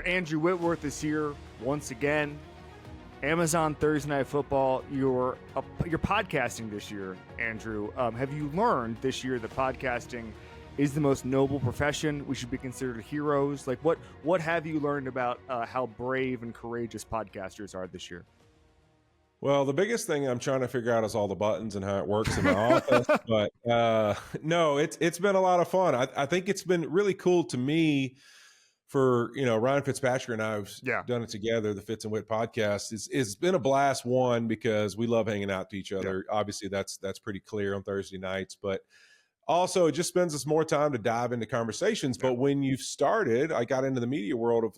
right, Andrew Whitworth is here once again. Amazon Thursday Night Football. You're podcasting this year, Andrew. Have you learned this year that podcasting is the most noble profession? We should be considered heroes. Like, what have you learned about how brave and courageous podcasters are this year? Well, the biggest thing I'm trying to figure out is all the buttons and how it works in my office. But no, it's been a lot of fun. I think it's been really cool to me for, Ryan Fitzpatrick and I have done it together. The Fitz and Wit podcast it's been a blast. One, because we love hanging out to each other. Yeah. Obviously, that's pretty clear on Thursday nights. But also, it just spends us more time to dive into conversations. Yeah. But when you've started, I got into the media world of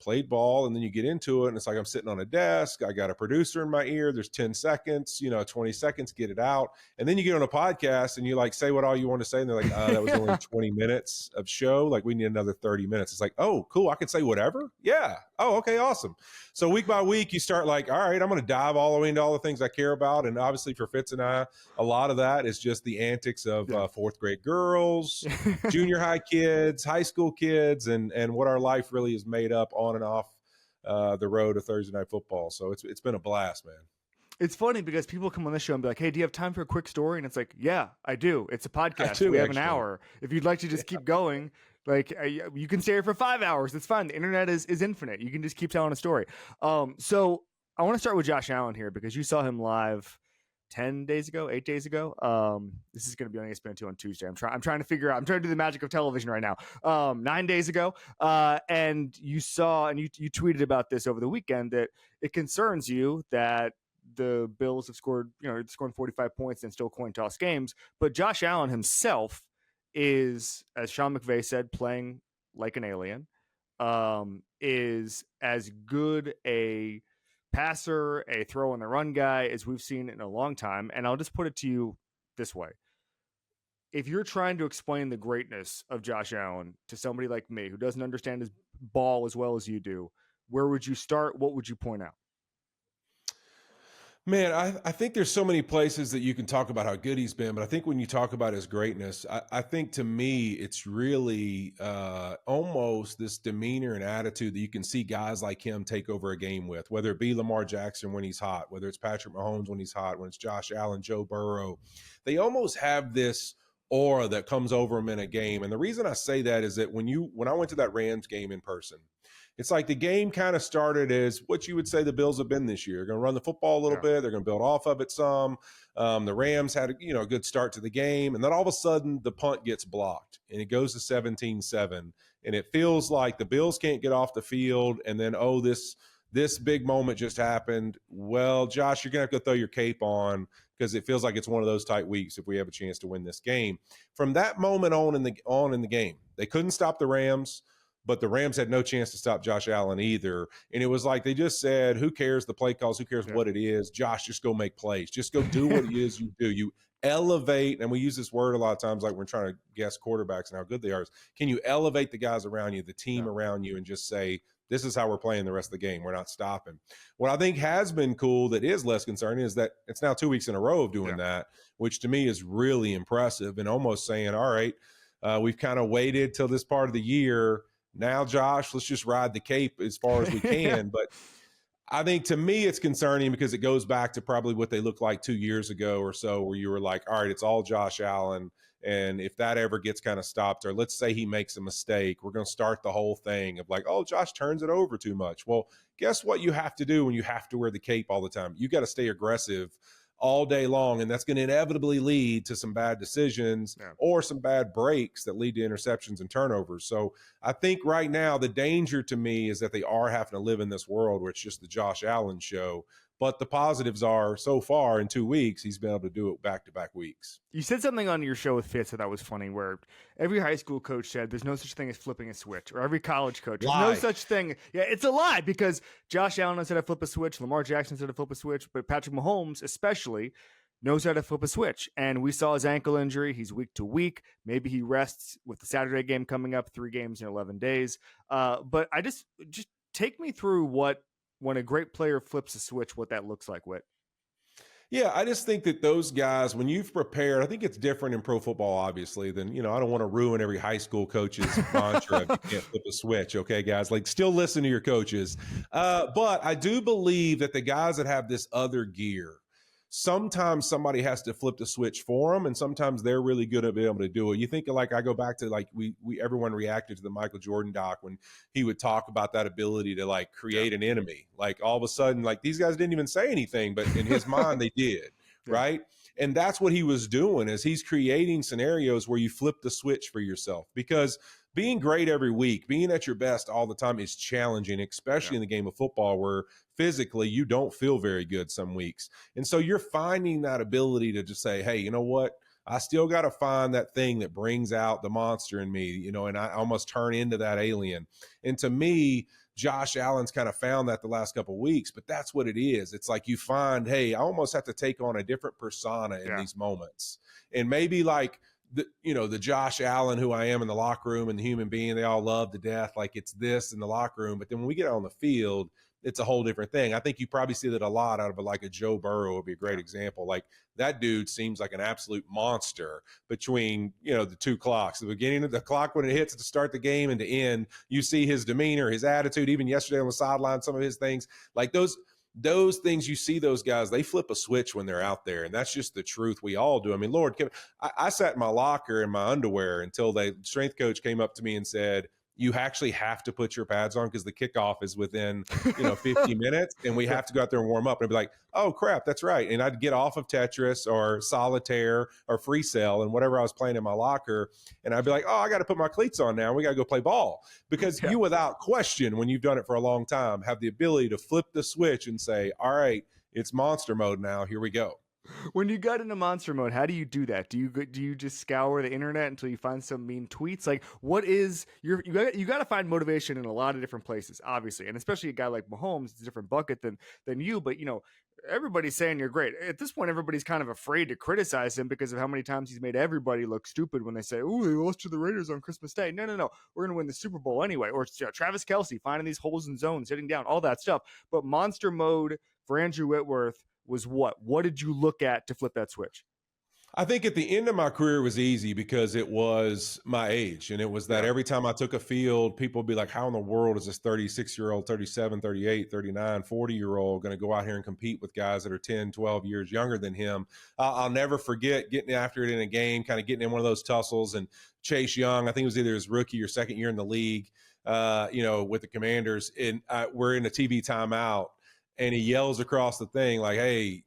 played ball, and then you get into it and it's like I'm sitting on a desk, I got a producer in my ear, there's 10 seconds, 20 seconds, get it out. And then you get on a podcast and you say what all you want to say, and they're like, that was only 20 minutes of show, we need another 30 minutes. It's like, oh cool, I can say whatever. Yeah. Oh, okay, awesome. So week by week you start all right, I'm going to dive all the way into all the things I care about. And obviously for Fitz and I, a lot of that is just the antics of fourth grade girls, junior high kids, high school kids, and what our life really is made up on and off the road of Thursday Night Football. So it's been a blast, man. It's funny because people come on this show and be like, hey, do you have time for a quick story? And it's like, yeah, I do. It's a podcast. We have an hour. If you'd like to just keep going, you can stay here for 5 hours. It's fine. The internet is infinite. You can just keep telling a story. So I want to start with Josh Allen here because you saw him live 8 days ago. This is going to be on ESPN2 on Tuesday. I'm trying to figure out. I'm trying to do the magic of television right now. 9 days ago, and you saw and you tweeted about this over the weekend that it concerns you that the Bills have scoring 45 points and still coin toss games, but Josh Allen himself is, as Sean McVay said, playing like an alien. Is as good a passer, a throw on the run guy as we've seen in a long time. And I'll just put it to you this way. If you're trying to explain the greatness of Josh Allen to somebody like me who doesn't understand his ball as well as you do, where would you start? What would you point out? Man, I think there's so many places that you can talk about how good he's been, but I think when you talk about his greatness, I think to me it's really almost this demeanor and attitude that you can see guys like him take over a game with, whether it be Lamar Jackson when he's hot, whether it's Patrick Mahomes when he's hot, when it's Josh Allen, Joe Burrow. They almost have this aura that comes over them in a game. And the reason I say that is that when I went to that Rams game in person, it's like the game kind of started as what you would say the Bills have been this year. They're going to run the football a little bit. They're going to build off of it some. The Rams had a good start to the game. And then all of a sudden the punt gets blocked and it goes to 17-7. And it feels like the Bills can't get off the field. And then, this big moment just happened. Well, Josh, you're going to have to throw your cape on because it feels like it's one of those tight weeks if we have a chance to win this game. From that moment on in the game, they couldn't stop the Rams. But the Rams had no chance to stop Josh Allen either. And it was like they just said, who cares the play calls? Who cares what it is? Josh, just go make plays. Just go do what it is you do. You elevate, and we use this word a lot of times like we're trying to guess quarterbacks and how good they are. Can you elevate the guys around you, the team around you, and just say, this is how we're playing the rest of the game. We're not stopping. What I think has been cool that is less concerning is that it's now 2 weeks in a row of doing that, which to me is really impressive and almost saying, all right, we've kind of waited till this part of the year. Now, Josh, let's just ride the cape as far as we can. But I think to me it's concerning because it goes back to probably what they looked like 2 years ago or so, where you were like, all right, it's all Josh Allen. And if that ever gets kind of stopped, or let's say he makes a mistake, we're going to start the whole thing of like, oh, Josh turns it over too much. Well, guess what you have to do when you have to wear the cape all the time? You got to stay aggressive all day long, and that's going to inevitably lead to some bad decisions or some bad breaks that lead to interceptions and turnovers. So I think right now the danger to me is that they are having to live in this world where it's just the Josh Allen show. But the positives are, so far in 2 weeks, he's been able to do it back-to-back weeks. You said something on your show with Fitz that was funny, where every high school coach said there's no such thing as flipping a switch, or every college coach, there's no such thing. Yeah, it's a lie, because Josh Allen knows how to flip a switch, Lamar Jackson knows how to flip a switch, but Patrick Mahomes especially knows how to flip a switch. And we saw his ankle injury. He's week to week. Maybe he rests with the Saturday game coming up, 3 games in 11 days. But I just take me through when a great player flips a switch, what that looks like, Whit. Yeah, I just think that those guys, when you've prepared, I think it's different in pro football, obviously, than, I don't want to ruin every high school coach's mantra of you can't flip a switch. Okay, guys, like still listen to your coaches. But I do believe that the guys that have this other gear, sometimes somebody has to flip the switch for them, and sometimes they're really good at being able to do it. You think of, like, I go back to, like, we everyone reacted to the Michael Jordan doc when he would talk about that ability to, like, create an enemy. Like, all of a sudden, like, these guys didn't even say anything, but in his mind they did. Yeah. Right. And that's what he was doing, is he's creating scenarios where you flip the switch for yourself, because being great every week, being at your best all the time is challenging, especially in the game of football, where physically you don't feel very good some weeks. And so you're finding that ability to just say, hey, you know what? I still got to find that thing that brings out the monster in me, and I almost turn into that alien. And to me, Josh Allen's kind of found that the last couple of weeks, but that's what it is. It's like you find, hey, I almost have to take on a different persona in these moments. And maybe, like, the Josh Allen who I am in the locker room and the human being they all love to death, like, it's this in the locker room. But then when we get on the field, it's a whole different thing. I think you probably see that a lot out of, like, a Joe Burrow would be a great example. Like, that dude seems like an absolute monster between, the two clocks, the beginning of the clock when it hits to start the game and to end. You see his demeanor, his attitude, even yesterday on the sideline, some of his things, like those things, you see those guys, they flip a switch when they're out there. And that's just the truth. We all do. I mean, Lord, I sat in my locker in my underwear until the strength coach came up to me and said, you actually have to put your pads on because the kickoff is within, 50 minutes, and we have to go out there and warm up. And I'd be like, oh crap, that's right. And I'd get off of Tetris or Solitaire or Free Cell and whatever I was playing in my locker. And I'd be like, oh, I got to put my cleats on now. We got to go play ball. Because you, without question, when you've done it for a long time, have the ability to flip the switch and say, all right, it's monster mode now. Here we go. When you got into monster mode, how do you do that? Do you just scour the internet until you find some mean tweets? Like, what is you got to find motivation in a lot of different places, obviously, and especially a guy like Mahomes, it's a different bucket than you. But everybody's saying you're great. At this point, everybody's kind of afraid to criticize him because of how many times he's made everybody look stupid when they say, "Oh, they lost to the Raiders on Christmas Day." No, we're gonna win the Super Bowl anyway. Or Travis Kelce finding these holes in zones, sitting down, all that stuff. But monster mode for Andrew Whitworth was what? What did you look at to flip that switch? I think at the end of my career was easy because it was my age. And it was that every time I took a field, people would be like, how in the world is this 36-year-old, 37, 38, 39, 40-year-old going to go out here and compete with guys that are 10, 12 years younger than him? I'll never forget getting after it in a game, kind of getting in one of those tussles. And Chase Young, I think it was either his rookie or second year in the league, with the Commanders. And we're in a TV timeout. And he yells across the thing like, hey,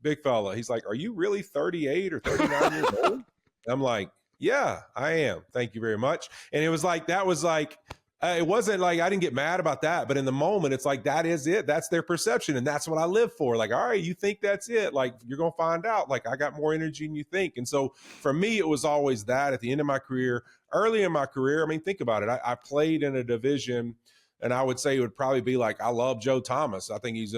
big fella. He's like, are you really 38 or 39 years old? And I'm like, yeah, I am. Thank you very much. And it was like, that was like, it wasn't like I didn't get mad about that. But in the moment, it's like, that is it. That's their perception. And that's what I live for. Like, all right, you think that's it. Like, you're going to find out. Like, I got more energy than you think. And so for me, it was always that at the end of my career. Early in my career, I mean, think about it. I played in a division. And I would say it would probably be like, I love Joe Thomas. I think he's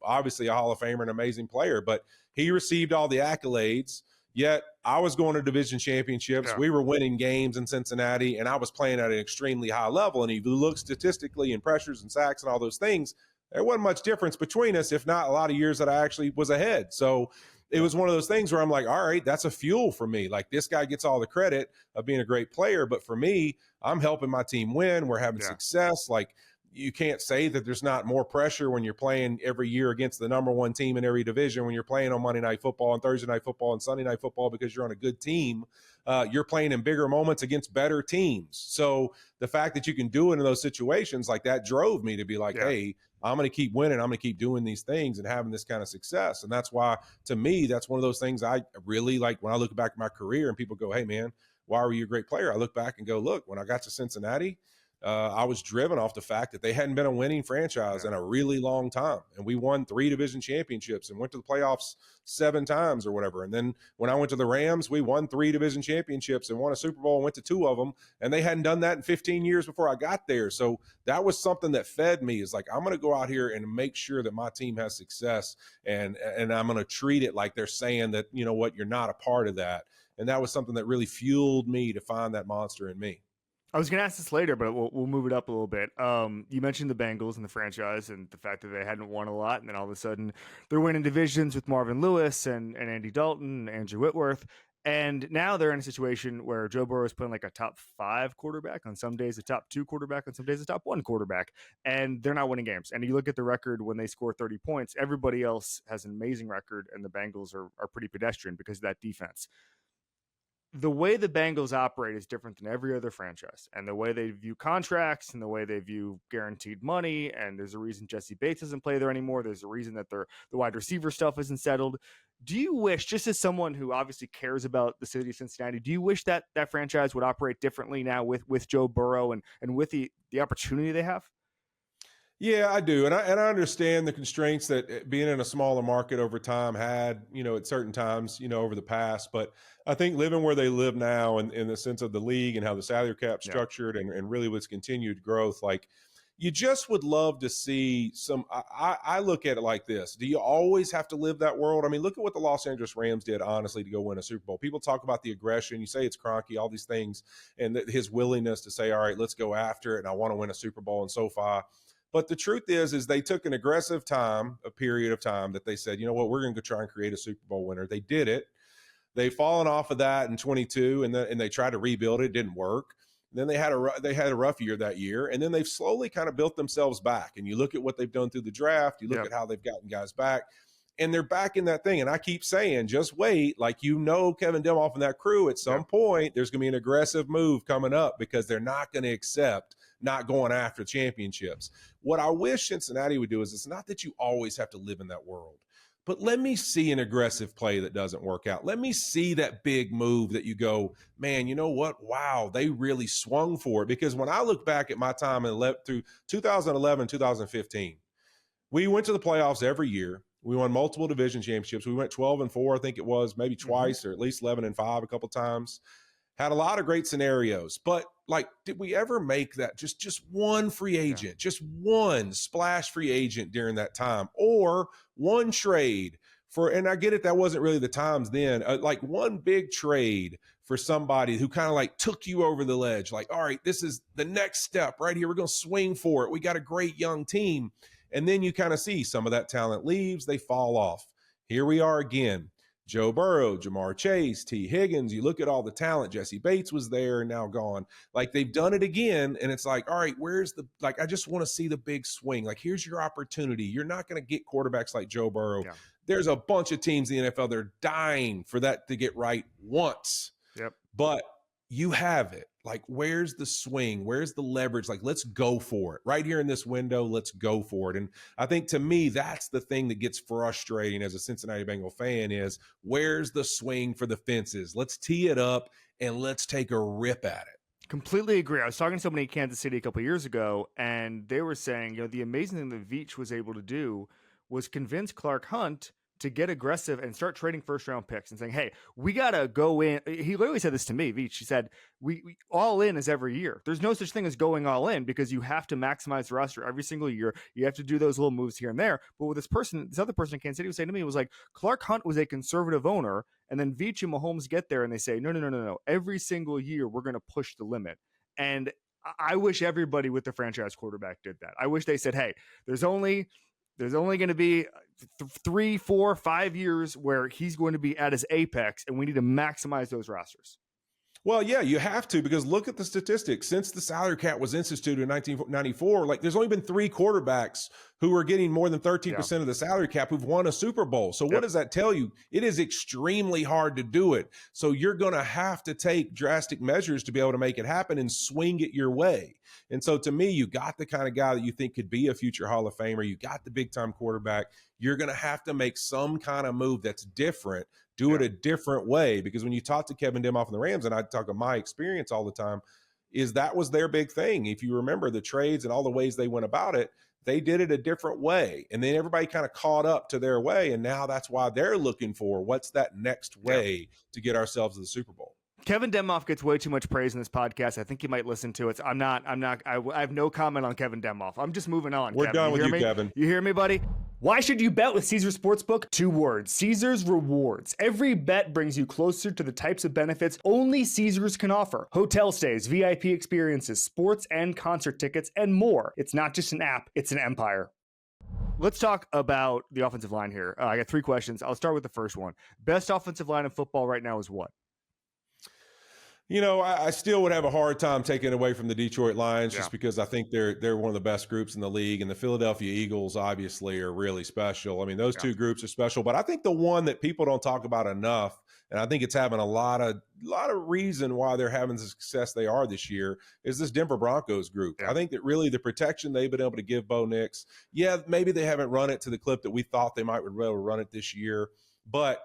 obviously a Hall of Famer, an amazing player, but he received all the accolades. Yet I was going to division championships. Yeah. We were winning games in Cincinnati, and I was playing at an extremely high level. And if you look statistically in pressures and sacks and all those things, there wasn't much difference between us, if not a lot of years that I actually was ahead. So it was one of those things where I'm like, all right, that's a fuel for me. Like, this guy gets all the credit of being a great player, but for me, I'm helping my team win. We're having success. Like, you can't say that there's not more pressure when you're playing every year against the number one team in every division, when you're playing on Monday Night Football and Thursday Night Football and Sunday Night Football because you're on a good team. You're playing in bigger moments against better teams. So the fact that you can do it in those situations, like, that drove me to be like, hey, I'm going to keep winning. I'm going to keep doing these things and having this kind of success. And that's why, to me, that's one of those things I really like. When I look back at my career and people go, hey, man, why were you a great player? I look back and go, look, when I got to Cincinnati, I was driven off the fact that they hadn't been a winning franchise in a really long time. And we won 3 division championships and went to the playoffs 7 times or whatever. And then when I went to the Rams, we won 3 division championships and won a Super Bowl and went to 2 of them. And they hadn't done that in 15 years before I got there. So that was something that fed me, is like, I'm going to go out here and make sure that my team has success. And I'm going to treat it like they're saying that, you're not a part of that. And that was something that really fueled me to find that monster in me. I was going to ask this later, but we'll move it up a little bit. You mentioned the Bengals and the franchise and the fact that they hadn't won a lot, and then all of a sudden they're winning divisions with Marvin Lewis and Andy Dalton and Andrew Whitworth. And now they're in a situation where Joe Burrow is playing like a top 5 quarterback on some days, a top 2 quarterback on some days, a top 1 quarterback, and they're not winning games. And you look at the record when they score 30 points, everybody else has an amazing record, and the Bengals are pretty pedestrian because of that defense. The way the Bengals operate is different than every other franchise, and the way they view contracts and the way they view guaranteed money. And there's a reason Jesse Bates doesn't play there anymore. There's a reason that the wide receiver stuff isn't settled. Do you wish, just as someone who obviously cares about the city of Cincinnati, do you wish that that franchise would operate differently now with Joe Burrow and with the opportunity they have? Yeah, I do. And I understand the constraints that being in a smaller market over time had, at certain times, over the past. But I think living where they live now in the sense of the league and how the salary cap structured and really with continued growth, like you just would love to see some. I look at it like this. Do you always have to live that world? I mean, look at what the Los Angeles Rams did, honestly, to go win a Super Bowl. People talk about the aggression. You say it's Kroenke, all these things, and his willingness to say, all right, let's go after it. And I want to win a Super Bowl and so far. But the truth is they took an aggressive a period of time that they said, you know what, we're going to try and create a Super Bowl winner. They did it. They've fallen off of that in 22, and they tried to rebuild it. It didn't work. And then they had a rough year that year, and then they've slowly kind of built themselves back. And you look at what they've done through the draft. You look at how they've gotten guys back, and they're back in that thing. And I keep saying, just wait. Like, Kevin Demoff and that crew, at some point, there's going to be an aggressive move coming up because they're not going to accept not going after championships. What I wish Cincinnati would do is, it's not that you always have to live in that world, but let me see an aggressive play that doesn't work out. Let me see that big move that you go, man, you know what? Wow, they really swung for it. Because when I look back at my time through 2011, 2015, we went to the playoffs every year. We won multiple division championships. We went 12-4, I think it was, maybe twice, or at least 11-5 a couple times. Had a lot of great scenarios, but did we ever make that just one free agent, just one splash free agent during that time, or one trade and I get it, that wasn't really the times then, one big trade for somebody who kind of took you over the ledge, all right, this is the next step right here. We're going to swing for it. We got a great young team. And then you kind of see some of that talent leaves, they fall off. Here we are again. Joe Burrow, Jamar Chase, T. Higgins, you look at all the talent. Jesse Bates was there and now gone. They've done it again, and it's all right, where's I just want to see the big swing. Here's your opportunity. You're not going to get quarterbacks like Joe Burrow. Yeah. There's a bunch of teams in the NFL, they're dying for that to get right once. Yep. But you have it. Where's the swing? Where's the leverage? Let's go for it. Right here in this window, let's go for it. And I think, to me, that's the thing that gets frustrating as a Cincinnati Bengal fan is, where's the swing for the fences? Let's tee it up and let's take a rip at it. Completely agree. I was talking to somebody in Kansas City a couple of years ago, and they were saying, the amazing thing that Veach was able to do was convince Clark Hunt to get aggressive and start trading first-round picks and saying, hey, we got to go in. He literally said this to me, Veach. He said, we all in is every year. There's no such thing as going all in, because you have to maximize the roster every single year. You have to do those little moves here and there. But with this other person in Kansas City was saying to me, it was Clark Hunt was a conservative owner, and then Veach and Mahomes get there and they say, no. Every single year we're going to push the limit. And I wish everybody with the franchise quarterback did that. I wish they said, hey, there's only going to be 3, 4, 5 years where he's going to be at his apex, and we need to maximize those rosters. Well, yeah, you have to, because look at the statistics. Since the salary cap was instituted in 1994, there's only been 3 quarterbacks who are getting more than 13% of the salary cap who've won a Super Bowl. So what does that tell you? It is extremely hard to do it. So you're going to have to take drastic measures to be able to make it happen and swing it your way. And so, to me, you got the kind of guy that you think could be a future Hall of Famer. You got the big-time quarterback. You're going to have to make some kind of move that's different. Do it a different way, because when you talk to Kevin Demoff and the Rams, and I talk of my experience all the time, is that was their big thing. If you remember the trades and all the ways they went about it, they did it a different way. And then everybody kind of caught up to their way. And now that's why they're looking for what's that next way to get ourselves to the Super Bowl. Kevin Demoff gets way too much praise in this podcast. I think you might listen to it. I have no comment on Kevin Demoff. I'm just moving on. We're Kevin. done with you, me? Kevin. You hear me, buddy? Why should you bet with Caesars Sportsbook? 2 words: Caesars Rewards. Every bet brings you closer to the types of benefits only Caesars can offer. Hotel stays, VIP experiences, sports and concert tickets, and more. It's not just an app, it's an empire. Let's talk about the offensive line here. I got 3 questions. I'll start with the first one. Best offensive line in football right now is what? You know, I still would have a hard time taking away from the Detroit Lions just because I think they're one of the best groups in the league, and the Philadelphia Eagles obviously are really special. I mean, those two groups are special, but I think the one that people don't talk about enough, and I think it's having a lot of reason why they're having the success they are this year, is this Denver Broncos group. I think that really the protection they've been able to give Bo Nix, maybe they haven't run it to the clip that we thought they might be able to run it this year, but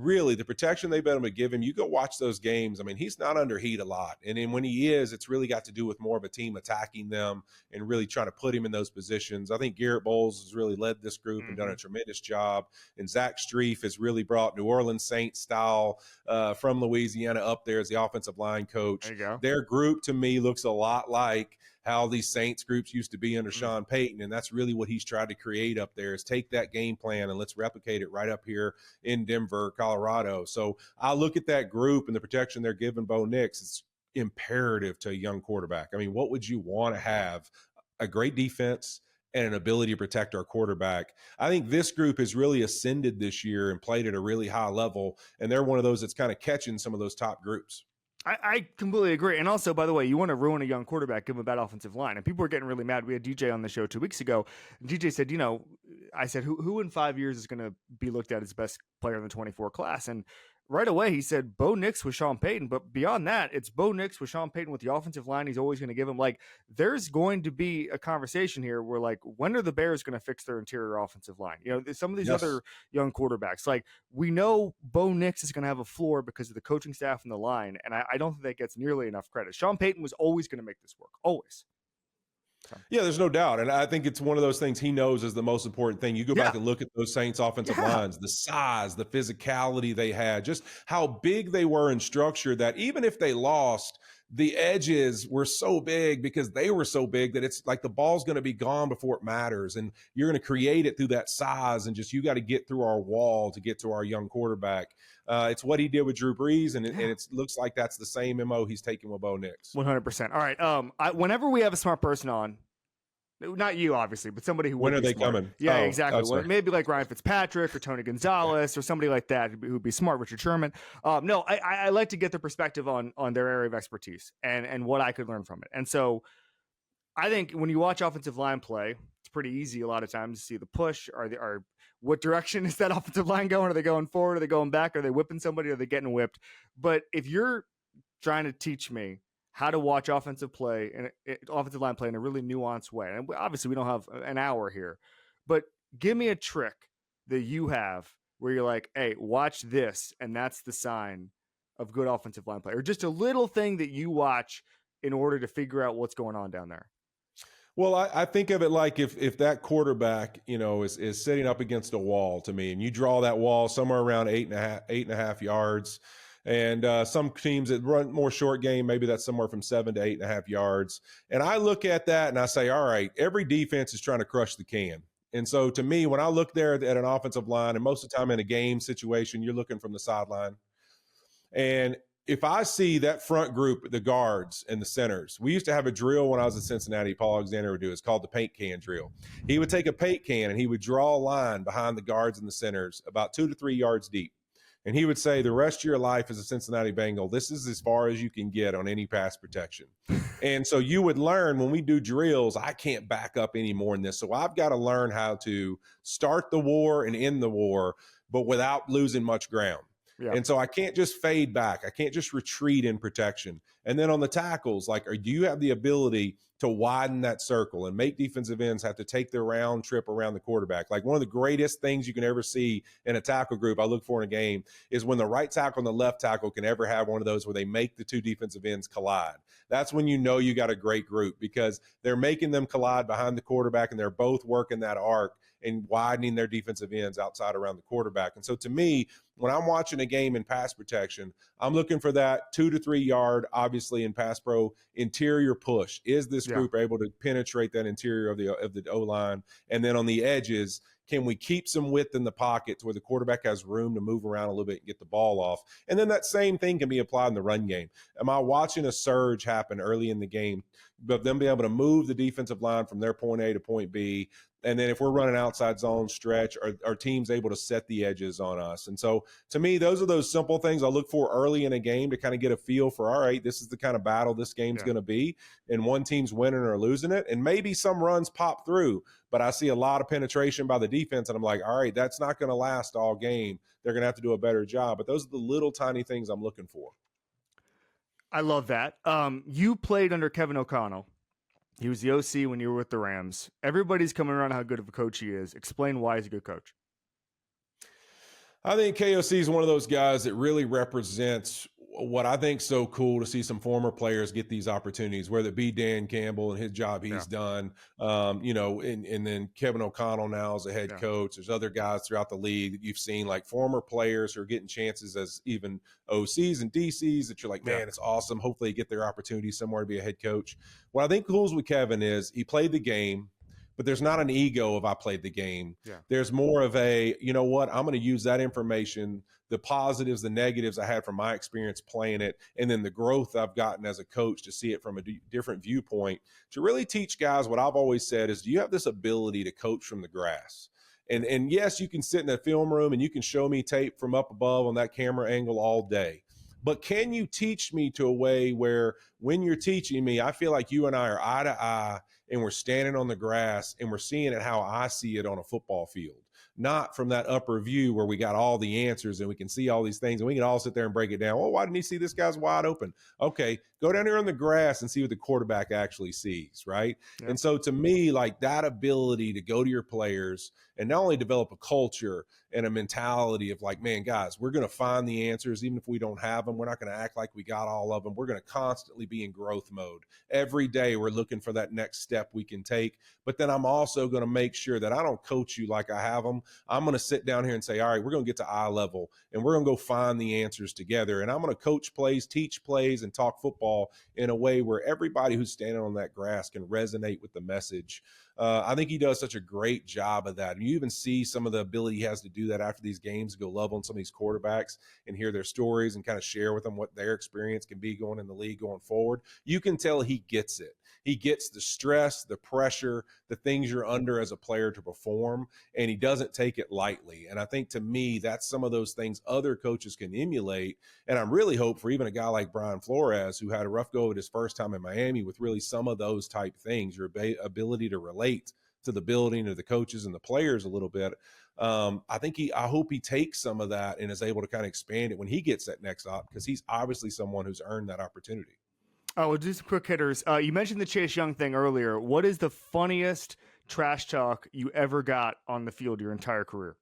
really, the protection they've been able to give him, you go watch those games. I mean, he's not under heat a lot. And then when he is, it's really got to do with more of a team attacking them and really trying to put him in those positions. I think Garrett Bowles has really led this group and done a tremendous job. And Zach Strief has really brought New Orleans Saints style from Louisiana up there as the offensive line coach. There you go. Their group, to me, looks a lot like how these Saints groups used to be under Sean Payton. And that's really what he's tried to create up there, is take that game plan and let's replicate it right up here in Denver, Colorado. So I look at that group and the protection they're giving Bo Nix. It's imperative to a young quarterback. I mean, what would you want to have? A great defense and an ability to protect our quarterback. I think this group has really ascended this year and played at a really high level. And they're one of those that's kind of catching some of those top groups. I completely agree. And also, by the way, you want to ruin a young quarterback, give him a bad offensive line. And people were getting really mad. We had DJ on the show 2 weeks ago. DJ said, I said, who in 5 years is going to be looked at as best player in the 24 class? And right away, he said Bo Nix with Sean Payton. But beyond that, it's Bo Nix with Sean Payton with the offensive line he's always going to give him. Like, there's going to be a conversation here where, like, when are the Bears going to fix their interior offensive line? Some of these other young quarterbacks, like, we know Bo Nix is going to have a floor because of the coaching staff and the line. And I don't think that gets nearly enough credit. Sean Payton was always going to make this work. Always. Yeah, there's no doubt. And I think it's one of those things he knows is the most important thing. You go back and look at those Saints offensive lines, the size, the physicality they had, just how big they were in structure, that even if they lost, the edges were so big because they were so big that it's like the ball's going to be gone before it matters. And you're going to create it through that size. And just, you got to get through our wall to get to our young quarterback. It's what he did with Drew Brees. And it looks like that's the same MO he's taking with Bo Nix. 100%. All right. Whenever we have a smart person on, not you, obviously, but somebody who when would are be they smart. coming? Yeah, exactly. Maybe like Ryan Fitzpatrick or Tony Gonzalez or somebody like that who'd be smart. Richard Sherman. No, I like to get the perspective on their area of expertise and what I could learn from it. And so I think when you watch offensive line play, it's pretty easy a lot of times to see the push. Are what direction is that offensive line going? Are they going forward? Are they going back? Are they whipping somebody? Are they getting whipped? But if you're trying to teach me how to watch offensive line play in a really nuanced way. And obviously we don't have an hour here, but give me a trick that you have where you're like, hey, watch this. And that's the sign of good offensive line play, or just a little thing that you watch in order to figure out what's going on down there. Well, I think of it like if that quarterback, is sitting up against a wall to me, and you draw that wall somewhere around 8.5 yards. And some teams that run more short game, maybe that's somewhere from 7 to 8.5 yards. And I look at that and I say, all right, every defense is trying to crush the can. And so to me, when I look there at an offensive line, and most of the time in a game situation, you're looking from the sideline. And if I see that front group, the guards and the centers, we used to have a drill when I was in Cincinnati, Paul Alexander would do. It's called the paint can drill. He would take a paint can and he would draw a line behind the guards and the centers about 2 to 3 yards deep. And he would say, the rest of your life as a Cincinnati Bengal, this is as far as you can get on any pass protection. And so you would learn when we do drills, I can't back up any more than this. So I've got to learn how to start the war and end the war, but without losing much ground. Yeah. And so I can't just fade back. I can't just retreat in protection. And then on the tackles, do you have the ability to widen that circle and make defensive ends have to take their round trip around the quarterback? Like, one of the greatest things you can ever see in a tackle group I look for in a game is when the right tackle and the left tackle can ever have one of those where they make the two defensive ends collide. That's when you know you got a great group, because they're making them collide behind the quarterback and they're both working that arc and widening their defensive ends outside around the quarterback. And so to me, when I'm watching a game in pass protection, I'm looking for that 2 to 3 yard, obviously obviously in pass pro, interior push. Is this Yeah. group able to penetrate that interior of the O-line? And then on the edges, can we keep some width in the pocket to where the quarterback has room to move around a little bit and get the ball off? And then that same thing can be applied in the run game. Am I watching a surge happen early in the game, but them be able to move the defensive line from their point A to point B? And then if we're running outside zone stretch, are teams able to set the edges on us? And so to me, those are those simple things I look for early in a game to kind of get a feel for, all right, this is the kind of battle this game's going to be. And one team's winning or losing it. And maybe some runs pop through, but I see a lot of penetration by the defense. And I'm like, all right, that's not going to last all game. They're going to have to do a better job. But those are the little tiny things I'm looking for. I love that. You played under Kevin O'Connell. He was the OC when you were with the Rams. Everybody's coming around how good of a coach he is. Explain why he's a good coach. I think KOC is one of those guys that really represents what I think so cool to see some former players get these opportunities, whether it be Dan Campbell and his job he's done, and then Kevin O'Connell now as a head coach. There's other guys throughout the league that you've seen, like former players who are getting chances as even OCs and DCs that you're like, man, it's awesome. Hopefully they get their opportunity somewhere to be a head coach. What I think cool with Kevin is he played the game, but there's not an ego of I played the game. Yeah. There's more of a, you know what, I'm going to use that information, the positives, the negatives I had from my experience playing it, and then the growth I've gotten as a coach to see it from a different viewpoint to really teach guys what I've always said is, do you have this ability to coach from the grass? And yes, you can sit in a film room and you can show me tape from up above on that camera angle all day. But can you teach me to a way where when you're teaching me, I feel like you and I are eye to eye and we're standing on the grass and we're seeing it how I see it on a football field, not from that upper view where we got all the answers and we can see all these things and we can all sit there and break it down. Well, why didn't he see this guy's wide open? Okay, go down here on the grass and see what the quarterback actually sees, right? Yeah. And so to me, like that ability to go to your players and not only develop a culture and a mentality of like, man, guys, we're going to find the answers. Even if we don't have them, we're not going to act like we got all of them. We're going to constantly be in growth mode. Every day we're looking for that next step we can take. But then I'm also going to make sure that I don't coach you like I have them. I'm going to sit down here and say, all right, we're going to get to eye level and we're going to go find the answers together. And I'm going to coach plays, teach plays, and talk football in a way where everybody who's standing on that grass can resonate with the message. I think he does such a great job of that. And you even see some of the ability he has to do that after these games, go love on some of these quarterbacks and hear their stories and kind of share with them what their experience can be going in the league going forward. You can tell he gets it. He gets the stress, the pressure, the things you're under as a player to perform, and he doesn't take it lightly. And I think to me, that's some of those things other coaches can emulate. And I'm really hope for even a guy like Brian Flores, who had a rough go at his first time in Miami with really some of those type things, your ability to relate to the building of the coaches and the players a little bit. I hope he takes some of that and is able to kind of expand it when he gets that next op, because he's obviously someone who's earned that opportunity. Oh, we'll do some quick hitters. You mentioned the Chase Young thing earlier. What is the funniest trash talk you ever got on the field your entire career?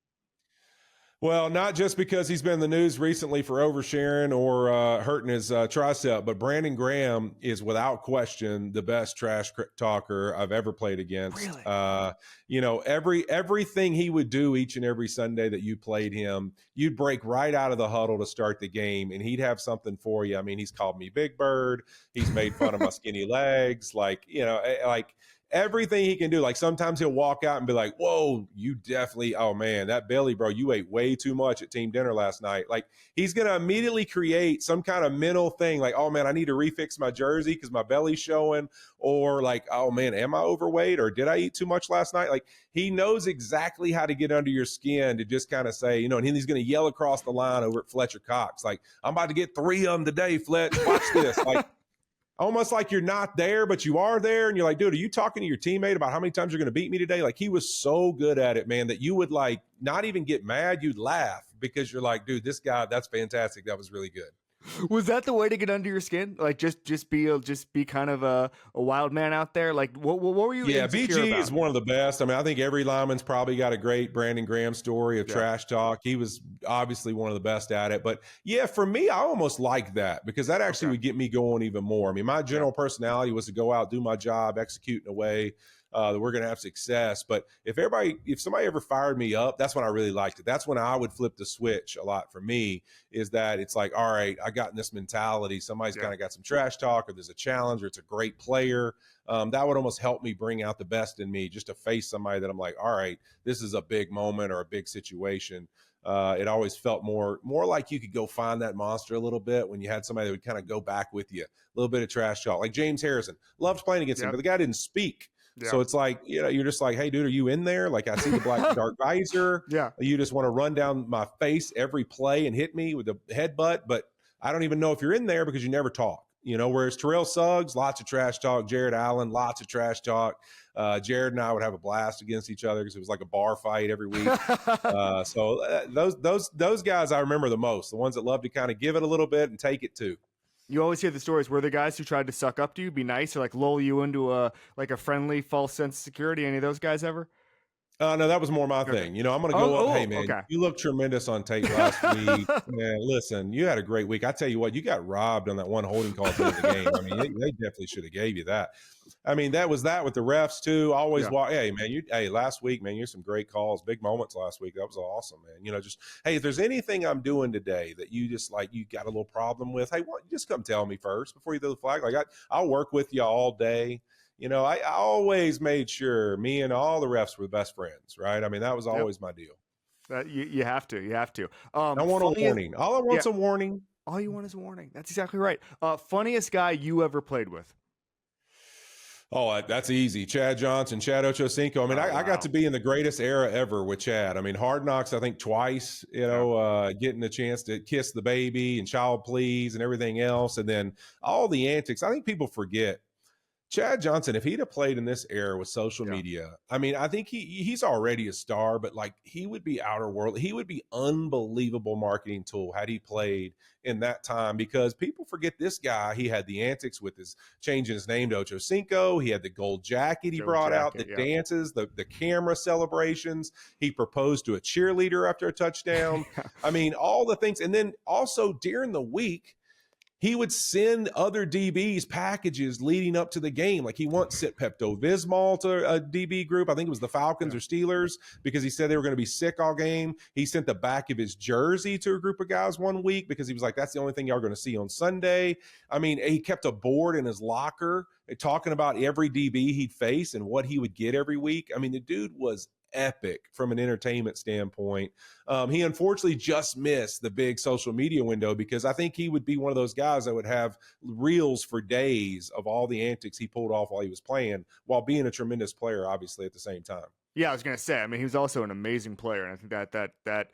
Well, not just because he's been in the news recently for oversharing or hurting his tricep, but Brandon Graham is without question the best trash talker I've ever played against. Really? Everything he would do each and every Sunday that you played him, you'd break right out of the huddle to start the game, and he'd have something for you. I mean, he's called me Big Bird. He's made fun of my skinny legs. Everything he can do. Like sometimes he'll walk out and be like, whoa, you definitely, oh man, that belly, bro, you ate way too much at team dinner last night. Like he's going to immediately create some kind of mental thing like, oh man, I need to refix my jersey because my belly's showing, or like, oh man, am I overweight or did I eat too much last night? Like he knows exactly how to get under your skin to just kind of say, and he's going to yell across the line over at Fletcher Cox. Like, I'm about to get 3 of them today, Fletch, watch this. Like, almost like you're not there, but you are there. And you're like, dude, are you talking to your teammate about how many times you're going to beat me today? Like he was so good at it, man, that you would like not even get mad. You'd laugh because you're like, dude, this guy, that's fantastic. That was really good. Was that the way to get under your skin? Like just be kind of a wild man out there. Like what were you? Yeah, BG is one of the best. I mean, I think every lineman's probably got a great Brandon Graham story of trash talk. He was obviously one of the best at it. But yeah, for me, I almost like that because that actually would get me going even more. I mean, my general personality was to go out, do my job, execute in a way that we're going to have success. But if somebody ever fired me up, that's when I really liked it. That's when I would flip the switch a lot for me, is that it's like, all right, I got in this mentality. Somebody's kind of got some trash talk, or there's a challenge, or it's a great player. That would almost help me bring out the best in me, just to face somebody that I'm like, all right, this is a big moment or a big situation. It always felt more like you could go find that monster a little bit when you had somebody that would kind of go back with you. A little bit of trash talk, like James Harrison. Loved playing against him, but the guy didn't speak. So it's like, you're just like, hey, dude, are you in there? Like, I see the black dark visor. You just want to run down my face every play and hit me with a headbutt, but I don't even know if you're in there because you never talk. Whereas Terrell Suggs, lots of trash talk. Jared Allen, lots of trash talk. Jared and I would have a blast against each other because it was like a bar fight every week. Those guys I remember the most, the ones that love to kind of give it a little bit and take it too. You always hear the stories where the guys who tried to suck up to you, be nice, or like lull you into a friendly false sense of security. Any of those guys ever? No, that was more my thing. I'm going to go up. Hey, man, you look tremendous on tape last week. Man, listen, you had a great week. I tell you what, you got robbed on that one holding call at the end of the game. I mean, they definitely should have gave you that. I mean, that was that with the refs too. Always, hey, man, last week, man, you're some great calls, big moments last week. That was awesome, man. Just, hey, if there's anything I'm doing today that you just like, you got a little problem with, hey, just come tell me first before you throw the flag. Like, I'll work with you all day. I always made sure me and all the refs were best friends, right? I mean, that was always my deal. You have to. I want a warning. All I want is a warning. All you want is a warning. That's exactly right. Funniest guy you ever played with? Oh, that's easy. Chad Johnson, Chad Ochocinco. I mean, I got to be in the greatest era ever with Chad. I mean, Hard Knocks, I think twice, getting the chance to kiss the baby and Child Please and everything else. And then all the antics. I think people forget. Chad Johnson, if he'd have played in this era with social media, I mean, I think he's already a star, but like he would be outer world. He would be unbelievable marketing tool had he played in that time, because people forget this guy. He had the antics with his changing his name to Ochocinco. He had the gold jacket he brought out, the dances, the camera celebrations. He proposed to a cheerleader after a touchdown. I mean, all the things. And then also during the week, he would send other DBs packages leading up to the game. Like he once sent Pepto-Bismol to a DB group. I think it was the Falcons or Steelers, because he said they were going to be sick all game. He sent the back of his jersey to a group of guys one week because he was like, that's the only thing y'all are going to see on Sunday. I mean, he kept a board in his locker talking about every DB he'd face and what he would get every week. I mean, the dude was epic from an entertainment standpoint. He unfortunately just missed the big social media window, because I think he would be one of those guys that would have reels for days of all the antics he pulled off while he was playing, while being a tremendous player, obviously, at the same time. Yeah, I was going to say, I mean, he was also an amazing player. And I think that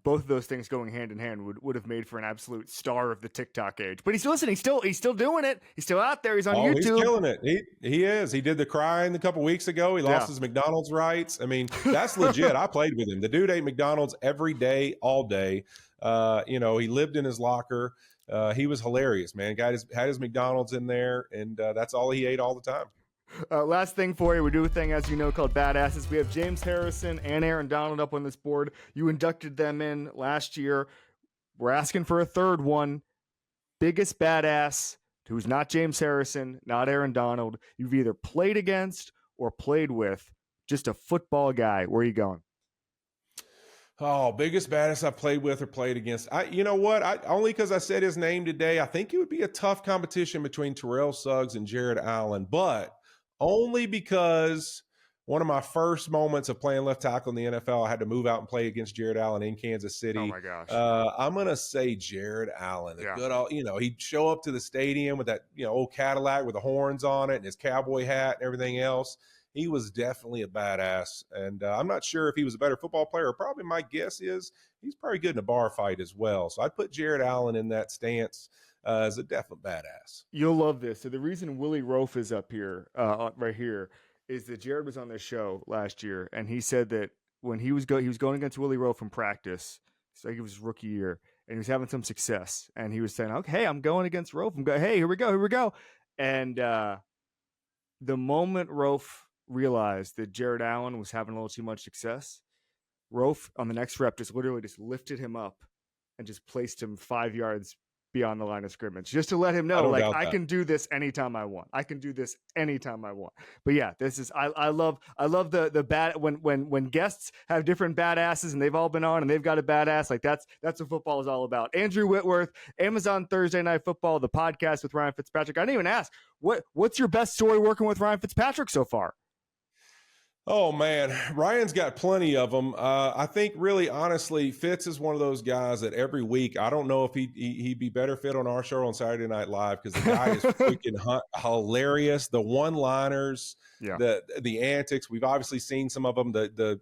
both of those things going hand in hand would have made for an absolute star of the TikTok age. But he's listening. He's still doing it. He's still out there. He's on YouTube. He's killing it. He is. He did the crying a couple weeks ago. He lost his McDonald's rights. I mean, that's legit. I played with him. The dude ate McDonald's every day, all day. He lived in his locker. He was hilarious, man. Had his McDonald's in there, and that's all he ate all the time. Last thing for you, we do a thing, as you know, called Badasses. We have James Harrison and Aaron Donald up on this board. You inducted them in last year. We're asking for a third one. Biggest badass who's not James Harrison, not Aaron Donald, you've either played against or played with, just a football guy. Where are you going? Oh, biggest badass I've played with or played against. You know what? Only because I said his name today, I think it would be a tough competition between Terrell Suggs and Jared Allen, but only because one of my first moments of playing left tackle in the NFL, I had to move out and play against Jared Allen in Kansas City. Oh my gosh. I'm going to say Jared Allen. Good old, he'd show up to the stadium with that, old Cadillac with the horns on it and his cowboy hat and everything else. He was definitely a badass. And I'm not sure if he was a better football player. Probably my guess is he's probably good in a bar fight as well. So I'd put Jared Allen in that stance. Is a definite badass. You'll love this. So the reason Willie Rofe is up here, right here, is that Jared was on this show last year, and he said that when he was going against Willie Rofe in practice, it's like it was his rookie year, and he was having some success, and he was saying, "Okay, I'm going against Rofe. Hey, here we go." And the moment Rofe realized that Jared Allen was having a little too much success, Rofe on the next rep just literally just lifted him up and just placed him 5 yards beyond the line of scrimmage, just to let him know, like, I can do this anytime I want. I can do this anytime I want. But yeah, this is, I love the bad, when guests have different badasses and they've all been on and they've got a badass, like that's what football is all about. Andrew Whitworth, Amazon Thursday Night Football, the podcast with Ryan Fitzpatrick. I didn't even ask, what's your best story working with Ryan Fitzpatrick so far? Oh, man, Ryan's got plenty of them. I think really, honestly, Fitz is one of those guys that every week, I don't know if he'd be better fit on our show on Saturday Night Live, because the guy is freaking hilarious. The one-liners, the antics. We've obviously seen some of them. The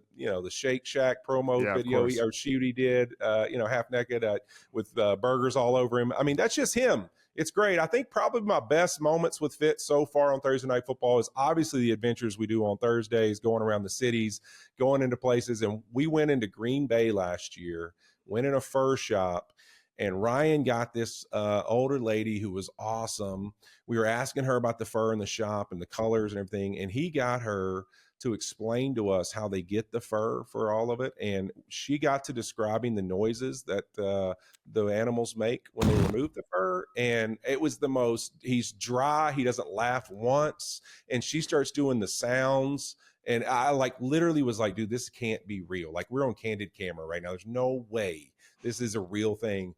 Shake Shack promo video shoot he did, half naked with burgers all over him. I mean, that's just him. It's great. I think probably my best moments with Fitz so far on Thursday Night Football is obviously the adventures we do on Thursdays, going around the cities, going into places. And we went into Green Bay last year, went in a fur shop, and Ryan got this older lady who was awesome. We were asking her about the fur in the shop and the colors and everything, and he got her to explain to us how they get the fur for all of it. And she got to describing the noises that the animals make when they remove the fur. And it was the most, he's dry. He doesn't laugh once. And she starts doing the sounds. And I literally was like, dude, this can't be real. Like, we're on candid camera right now. There's no way this is a real thing.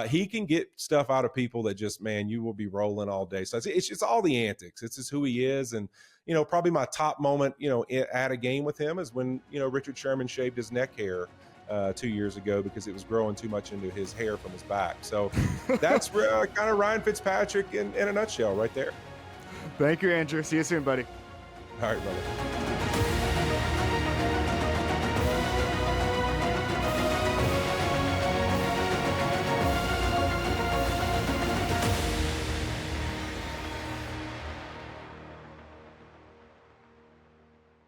He can get stuff out of people that just, man, you will be rolling all day. So it's just all the antics. It's just who he is. And, probably my top moment, at a game with him is when, Richard Sherman shaved his neck hair 2 years ago because it was growing too much into his hair from his back. So that's kind of Ryan Fitzpatrick in a nutshell right there. Thank you, Andrew. See you soon, buddy. All right, brother.